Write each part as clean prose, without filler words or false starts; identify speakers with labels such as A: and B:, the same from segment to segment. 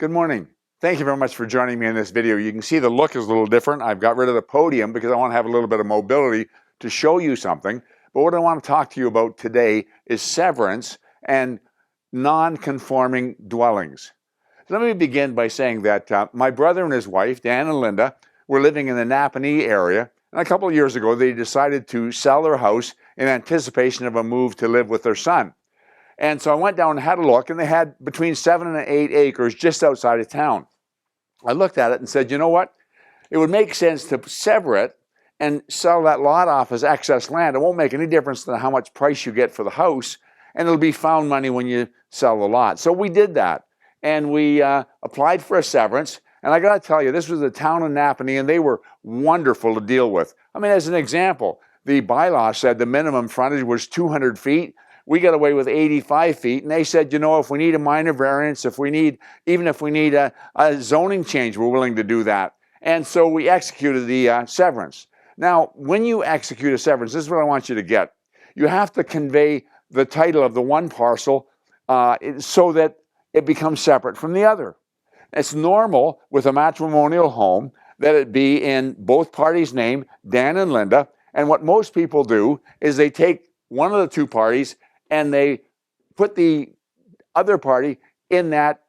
A: Good morning. Thank you very much for joining me in this video. You can see the look is a little different. I've got rid of the podium because I want to have a little bit of mobility to show you something. But what I want to talk to you about today is severance and non-conforming dwellings. So let me begin by saying that my brother and his wife, Dan and Linda, were living in the Napanee area. And a couple of years ago, they decided to sell their house in anticipation of a move to live with their son. And so I went down and had a look, and they had between 7 and 8 acres just outside of town. I looked at it and said, you know what? It would make sense to sever it and sell that lot off as excess land. It won't make any difference to how much price you get for the house, and it'll be found money when you sell the lot. So we did that, and we applied for a severance. And I got to tell you, this was the town of Napanee, and they were wonderful to deal with. I mean, as an example, the bylaw said the minimum frontage was 200 feet. We got away with 85 feet, and they said, you know, if we need a minor variance, even if we need a zoning change, we're willing to do that. And so we executed the severance. Now, when you execute a severance, this is what I want you to get. You have to convey the title of the one parcel so that it becomes separate from the other. It's normal with a matrimonial home that it be in both parties' name, Dan and Linda, and what most people do is they take one of the two parties and they put the other party in that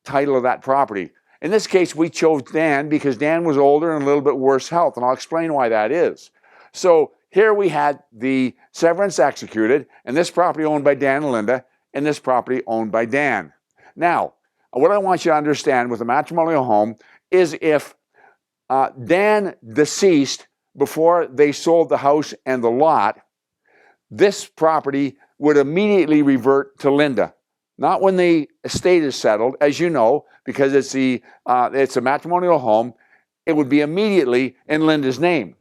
A: title of that property. In this case, we chose Dan because Dan was older and a little bit worse health, and I'll explain why that is. So here we had the severance executed, and this property owned by Dan and Linda, and this property owned by Dan. Now, what I want you to understand with a matrimonial home is if Dan deceased before they sold the house and the lot, this property would immediately revert to Linda. Not when the estate is settled, as you know, because it's a matrimonial home, it would be immediately in Linda's name.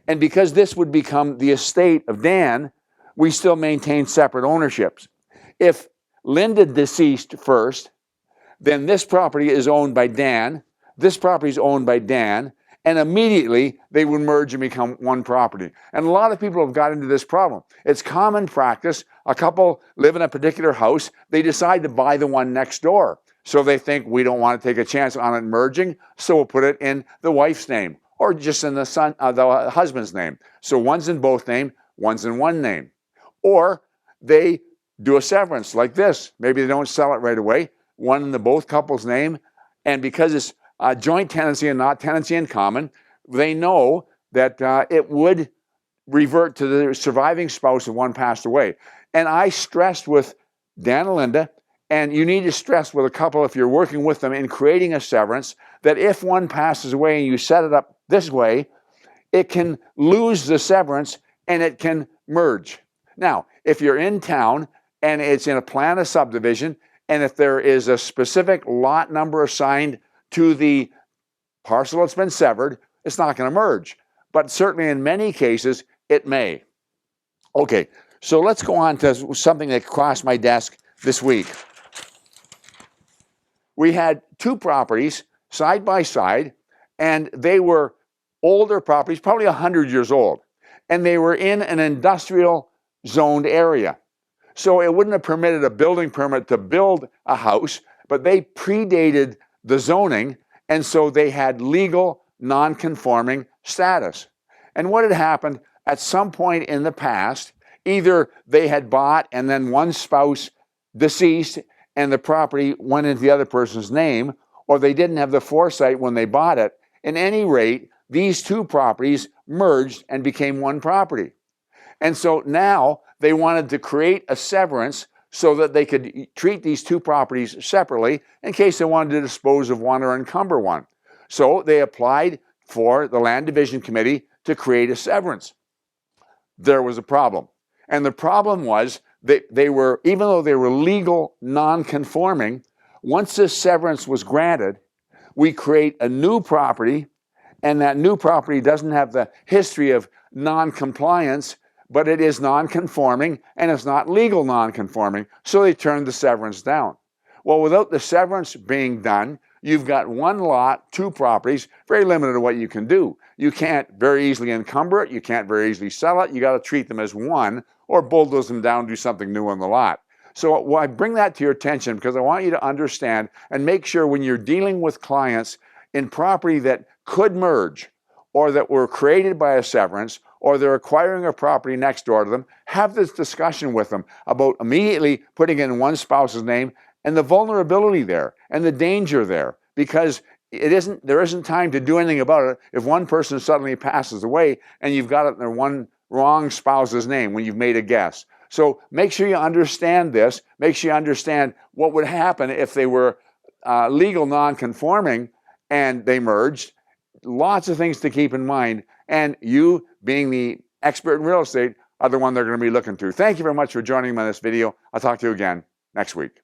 A: And because this would become the estate of Dan, we still maintain separate ownerships. If Linda deceased first, then this property is owned by Dan, this property is owned by Dan, and immediately they would merge and become one property. And a lot of people have got into this problem. It's common practice. A couple live in a particular house. They decide to buy the one next door. So they think we don't want to take a chance on it merging, so we'll put it in the wife's name or just in the husband's name. So one's in both names, one's in one name. Or they do a severance like this. Maybe they don't sell it right away. One in the both couples' name, and because it's joint tenancy and not tenancy in common, they know that it would revert to the surviving spouse if one passed away. And I stressed with Dan and Linda, and you need to stress with a couple if you're working with them in creating a severance, that if one passes away and you set it up this way, it can lose the severance and it can merge. Now, if you're in town and it's in a plan of subdivision, and if there is a specific lot number assigned to the parcel that's been severed, it's not going to merge. But certainly in many cases, it may. Okay, so let's go on to something that crossed my desk this week. We had two properties side by side, and they were older properties, probably 100 years old, and they were in an industrial zoned area. So it wouldn't have permitted a building permit to build a house, but they predated the zoning, and so they had legal non-conforming status. And what had happened at some point in the past, either they had bought and then one spouse deceased and the property went into the other person's name, or they didn't have the foresight when they bought it. At any rate, these two properties merged and became one property. And so now they wanted to create a severance so that they could treat these two properties separately in case they wanted to dispose of one or encumber one. So they applied for the Land Division Committee to create a severance. There was a problem. And the problem was that they were, even though they were legal non-conforming, once this severance was granted, we create a new property, and that new property doesn't have the history of non-compliance, but it is non-conforming and it's not legal non-conforming, so they turned the severance down. Well, without the severance being done, you've got one lot, two properties, very limited to what you can do. You can't very easily encumber it, you can't very easily sell it, you got to treat them as one or bulldoze them down, do something new on the lot. So I bring that to your attention because I want you to understand and make sure when you're dealing with clients in property that could merge or that were created by a severance or they're acquiring a property next door to them, have this discussion with them about immediately putting in one spouse's name and the vulnerability there and the danger there, because there isn't time to do anything about it if one person suddenly passes away and you've got it in their one wrong spouse's name when you've made a guess. So make sure you understand this. Make sure you understand what would happen if they were legal non-conforming and they merged. Lots of things to keep in mind. And you, being the expert in real estate, are the one they're going to be looking to. Thank you very much for joining me on this video. I'll talk to you again next week.